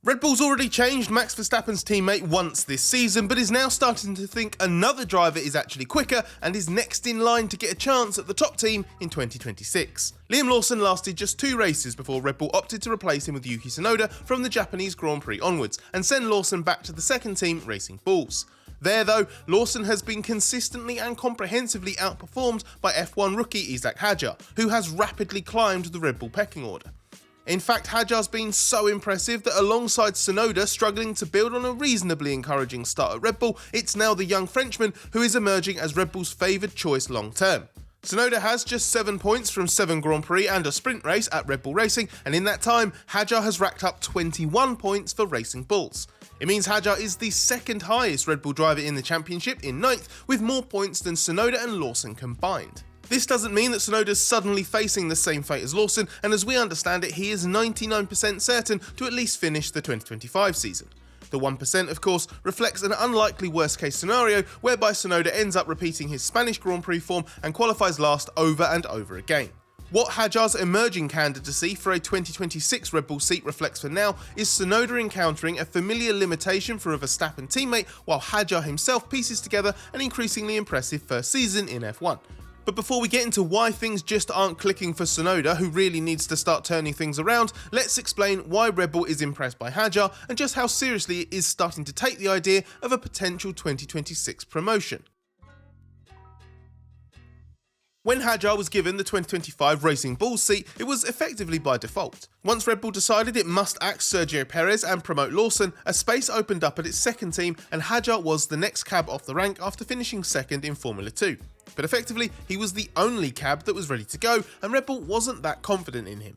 Red Bull's already changed Max Verstappen's teammate once this season, but is now starting to think another driver is actually quicker and is next in line to get a chance at the top team in 2026. Liam Lawson lasted just 2 races before Red Bull opted to replace him with Yuki Tsunoda from the Japanese Grand Prix onwards, and send Lawson back to the second team Racing Bulls. There though, Lawson has been consistently and comprehensively outperformed by F1 rookie Isack Hadjar, who has rapidly climbed the Red Bull pecking order. In fact, Hadjar's been so impressive that alongside Tsunoda struggling to build on a reasonably encouraging start at Red Bull, it's now the young Frenchman who is emerging as Red Bull's favoured choice long term. Tsunoda has just 7 points from 7 Grand Prix and a sprint race at Red Bull Racing, and in that time, Hadjar has racked up 21 points for Racing Bulls. It means Hadjar is the second highest Red Bull driver in the championship in 9th, with more points than Tsunoda and Lawson combined. This doesn't mean that Tsunoda's suddenly facing the same fate as Lawson, and as we understand it, he is 99% certain to at least finish the 2025 season. The 1% of course reflects an unlikely worst case scenario whereby Tsunoda ends up repeating his Spanish Grand Prix form and qualifies last over and over again. What Hadjar's emerging candidacy for a 2026 Red Bull seat reflects for now is Tsunoda encountering a familiar limitation for a Verstappen teammate, while Hadjar himself pieces together an increasingly impressive first season in F1. But before we get into why things just aren't clicking for Tsunoda, who really needs to start turning things around, let's explain why Red Bull is impressed by Hadjar and just how seriously it is starting to take the idea of a potential 2026 promotion. When Hadjar was given the 2025 Racing Bulls seat, it was effectively by default. Once Red Bull decided it must axe Sergio Perez and promote Lawson, a space opened up at its second team and Hadjar was the next cab off the rank after finishing second in Formula 2. But effectively, he was the only cab that was ready to go, and Red Bull wasn't that confident in him.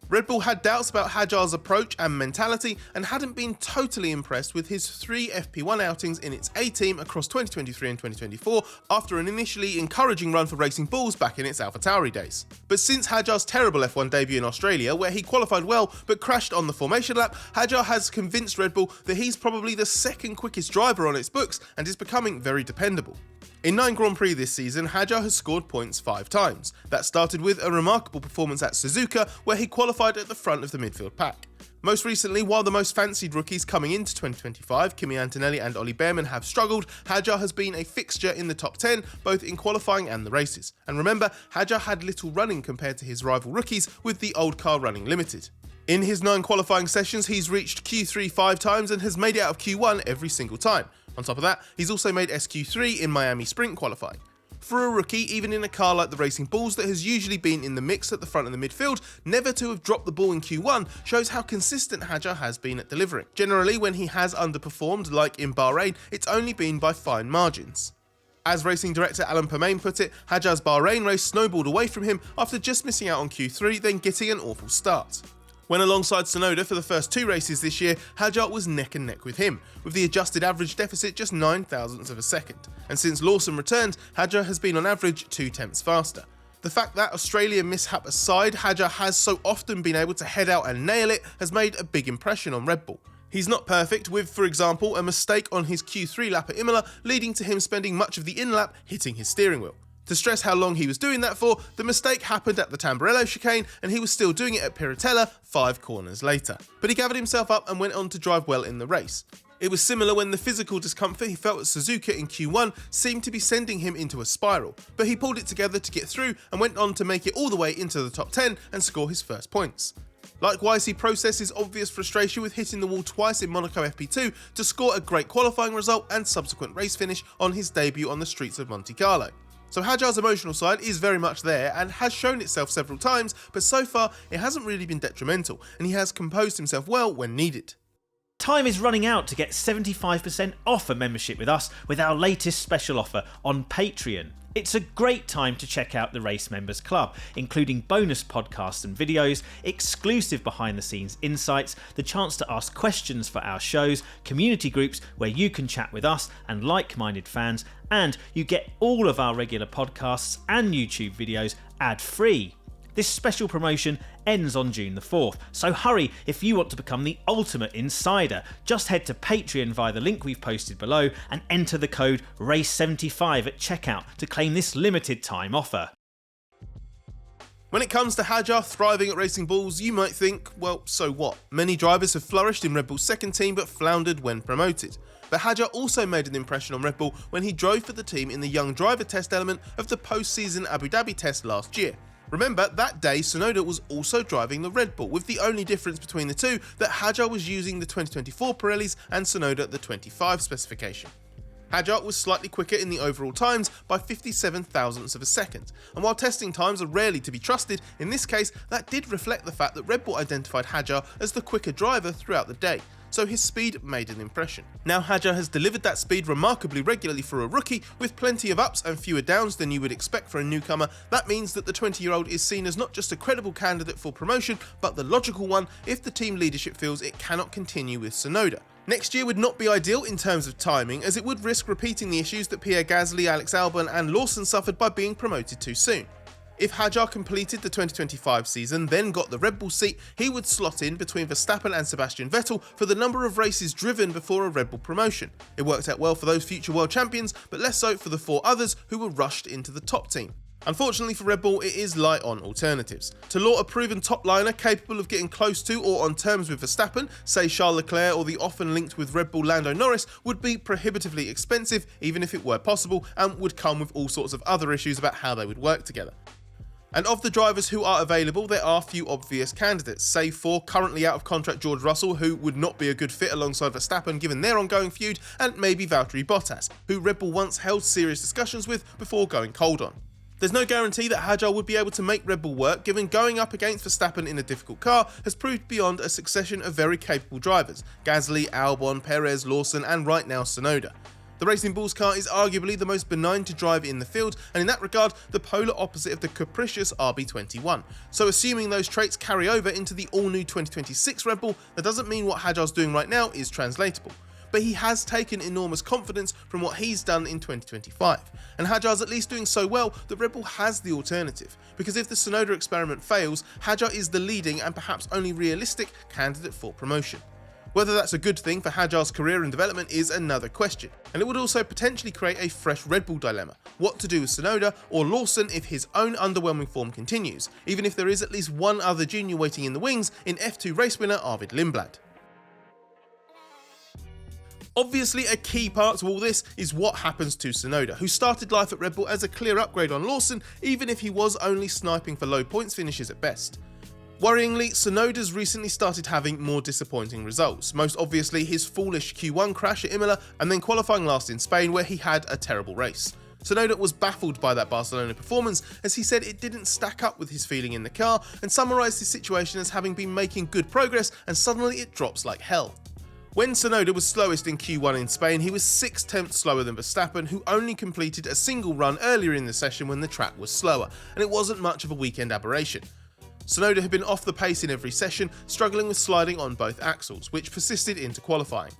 Red Bull had doubts about Hadjar's approach and mentality and hadn't been totally impressed with his 3 FP1 outings in its A team across 2023 and 2024 after an initially encouraging run for Racing Bulls back in its AlphaTauri days. But since Hadjar's terrible F1 debut in Australia, where he qualified well but crashed on the formation lap, Hadjar has convinced Red Bull that he's probably the second quickest driver on its books and is becoming very dependable. In 9 Grand Prix this season, Hadjar has scored points 5 times. That started with a remarkable performance at Suzuka, where he qualified at the front of the midfield pack. Most recently, while the most fancied rookies coming into 2025, Kimi Antonelli and Ollie Bearman, have struggled, Hadjar has been a fixture in the top 10, both in qualifying and the races. And remember, Hadjar had little running compared to his rival rookies, with the old car running limited. In his 9 qualifying sessions, he's reached Q3 5 times and has made it out of Q1 every single time. On top of that, he's also made SQ3 in Miami sprint qualifying. For a rookie, even in a car like the Racing Bulls that has usually been in the mix at the front of the midfield, never to have dropped the ball in Q1 shows how consistent Hadjar has been at delivering. Generally, when he has underperformed, like in Bahrain, it's only been by fine margins. As racing director Alan Permain put it, Hadjar's Bahrain race snowballed away from him after just missing out on Q3, then getting an awful start. When alongside Tsunoda for the first 2 races this year, Hadjar was neck and neck with him, with the adjusted average deficit just 9 thousandths of a second. And since Lawson returned, Hadjar has been on average 2 tenths faster. The fact that Australia mishap aside, Hadjar has so often been able to head out and nail it has made a big impression on Red Bull. He's not perfect, with, for example, a mistake on his Q3 lap at Imola leading to him spending much of the in-lap hitting his steering wheel. To stress how long he was doing that for, the mistake happened at the Tamburello chicane and he was still doing it at Piratella 5 corners later. But he gathered himself up and went on to drive well in the race. It was similar when the physical discomfort he felt at Suzuka in Q1 seemed to be sending him into a spiral, but he pulled it together to get through and went on to make it all the way into the top 10 and score his first points. Likewise, he processed his obvious frustration with hitting the wall twice in Monaco FP2 to score a great qualifying result and subsequent race finish on his debut on the streets of Monte Carlo. So Hadjar's emotional side is very much there and has shown itself several times, but so far it hasn't really been detrimental, and he has composed himself well when needed. Time is running out to get 75% off a membership with us with our latest special offer on Patreon. It's a great time to check out the Race Members Club, including bonus podcasts and videos, exclusive behind the scenes insights, the chance to ask questions for our shows, community groups where you can chat with us and like-minded fans, and you get all of our regular podcasts and YouTube videos ad-free. This special promotion ends on June the 4th, so hurry if you want to become the ultimate insider. Just head to Patreon via the link we've posted below and enter the code RACE75 at checkout to claim this limited time offer. When it comes to Hadjar thriving at racing bulls, you might think, well, so what? Many drivers have flourished in Red Bull's second team but floundered when promoted. But Hadjar also made an impression on Red Bull when he drove for the team in the young driver test element of the post-season Abu Dhabi test last year. Remember, that day Tsunoda was also driving the Red Bull, with the only difference between the two that Hadjar was using the 2024 Pirellis and Tsunoda the 25 specification. Hadjar was slightly quicker in the overall times by 57 thousandths of a second, and while testing times are rarely to be trusted, in this case that did reflect the fact that Red Bull identified Hadjar as the quicker driver throughout the day, so his speed made an impression. Now Hadjar has delivered that speed remarkably regularly for a rookie, with plenty of ups and fewer downs than you would expect for a newcomer. That means that the 20-year-old is seen as not just a credible candidate for promotion, but the logical one if the team leadership feels it cannot continue with Tsunoda. Next year would not be ideal in terms of timing, as it would risk repeating the issues that Pierre Gasly, Alex Albon and Lawson suffered by being promoted too soon. If Hadjar completed the 2025 season, then got the Red Bull seat, he would slot in between Verstappen and Sebastian Vettel for the number of races driven before a Red Bull promotion. It worked out well for those future world champions, but less so for the 4 others who were rushed into the top team. Unfortunately for Red Bull, it is light on alternatives. To law a proven top liner capable of getting close to or on terms with Verstappen, say Charles Leclerc or the often linked with Red Bull Lando Norris, would be prohibitively expensive even if it were possible, and would come with all sorts of other issues about how they would work together. And of the drivers who are available, there are few obvious candidates, save for currently out of contract George Russell, who would not be a good fit alongside Verstappen given their ongoing feud, and maybe Valtteri Bottas, who Red Bull once held serious discussions with before going cold on. There's no guarantee that Hadjar would be able to make Red Bull work, given going up against Verstappen in a difficult car has proved beyond a succession of very capable drivers: Gasly, Albon, Perez, Lawson and right now Tsunoda. The Racing Bulls car is arguably the most benign to drive in the field, and in that regard the polar opposite of the capricious RB21. So assuming those traits carry over into the all-new 2026 Red Bull, that doesn't mean what Hadjar's doing right now is translatable. But he has taken enormous confidence from what he's done in 2025, and Hadjar's at least doing so well that Red Bull has the alternative, because if the Tsunoda experiment fails, Hadjar is the leading and perhaps only realistic candidate for promotion. Whether that's a good thing for Hadjar's career and development is another question, and it would also potentially create a fresh Red Bull dilemma: what to do with Tsunoda or Lawson if his own underwhelming form continues, even if there is at least one other junior waiting in the wings in F2 race winner Arvid Lindblad. Obviously, a key part to all this is what happens to Tsunoda, who started life at Red Bull as a clear upgrade on Lawson, even if he was only sniping for low points finishes at best. Worryingly, Tsunoda's recently started having more disappointing results, most obviously his foolish Q1 crash at Imola and then qualifying last in Spain, where he had a terrible race. Tsunoda was baffled by that Barcelona performance, as he said it didn't stack up with his feeling in the car, and summarised his situation as having been making good progress and suddenly it drops like hell. When Tsunoda was slowest in Q1 in Spain, he was 6/10 slower than Verstappen, who only completed a single run earlier in the session when the track was slower, and it wasn't much of a weekend aberration. Tsunoda had been off the pace in every session, struggling with sliding on both axles, which persisted into qualifying.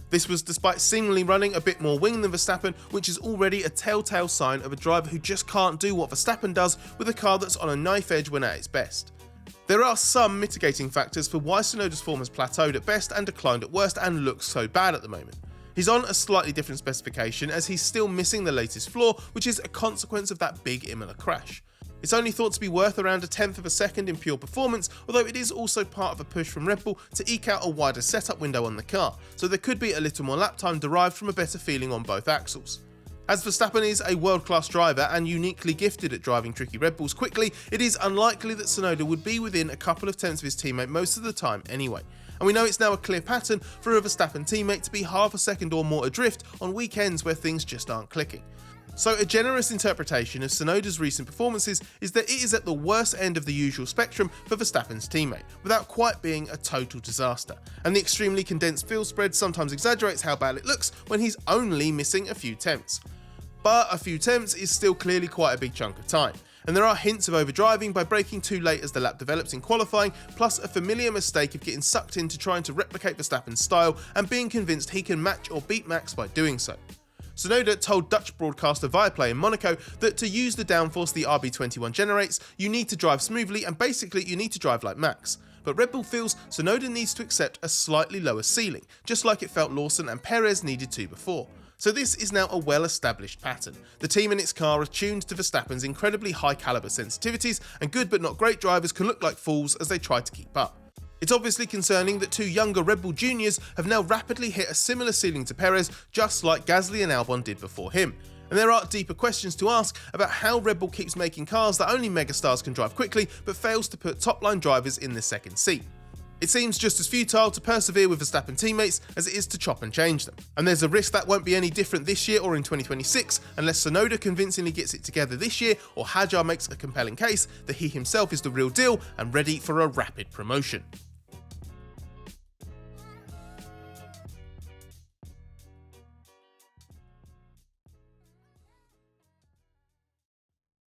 This was despite seemingly running a bit more wing than Verstappen, which is already a telltale sign of a driver who just can't do what Verstappen does with a car that's on a knife edge when at its best. There are some mitigating factors for why Tsunoda's form has plateaued at best and declined at worst and looks so bad at the moment. He's on a slightly different specification, as he's still missing the latest floor, which is a consequence of that big Imola crash. It's only thought to be worth around a tenth of a second in pure performance, although it is also part of a push from Red Bull to eke out a wider setup window on the car, so there could be a little more lap time derived from a better feeling on both axles. As Verstappen is a world-class driver and uniquely gifted at driving tricky Red Bulls quickly, it is unlikely that Tsunoda would be within a couple of tenths of his teammate most of the time anyway. And we know it's now a clear pattern for a Verstappen teammate to be half a second or more adrift on weekends where things just aren't clicking. So a generous interpretation of Tsunoda's recent performances is that it is at the worst end of the usual spectrum for Verstappen's teammate, without quite being a total disaster, and the extremely condensed field spread sometimes exaggerates how bad it looks when he's only missing a few tenths. But a few tenths is still clearly quite a big chunk of time, and there are hints of overdriving by braking too late as the lap develops in qualifying, plus a familiar mistake of getting sucked into trying to replicate Verstappen's style and being convinced he can match or beat Max by doing so. Tsunoda told Dutch broadcaster Viaplay in Monaco that to use the downforce the RB21 generates, you need to drive smoothly and basically you need to drive like Max. But Red Bull feels Tsunoda needs to accept a slightly lower ceiling, just like it felt Lawson and Perez needed to before. So this is now a well-established pattern. The team and its car are tuned to Verstappen's incredibly high caliber sensitivities, and good but not great drivers can look like fools as they try to keep up. It's obviously concerning that two younger Red Bull juniors have now rapidly hit a similar ceiling to Perez, just like Gasly and Albon did before him. And there are deeper questions to ask about how Red Bull keeps making cars that only megastars can drive quickly, but fails to put top-line drivers in the second seat. It seems just as futile to persevere with Verstappen teammates as it is to chop and change them. And there's a risk that won't be any different this year or in 2026 unless Tsunoda convincingly gets it together this year, or Hadjar makes a compelling case that he himself is the real deal and ready for a rapid promotion.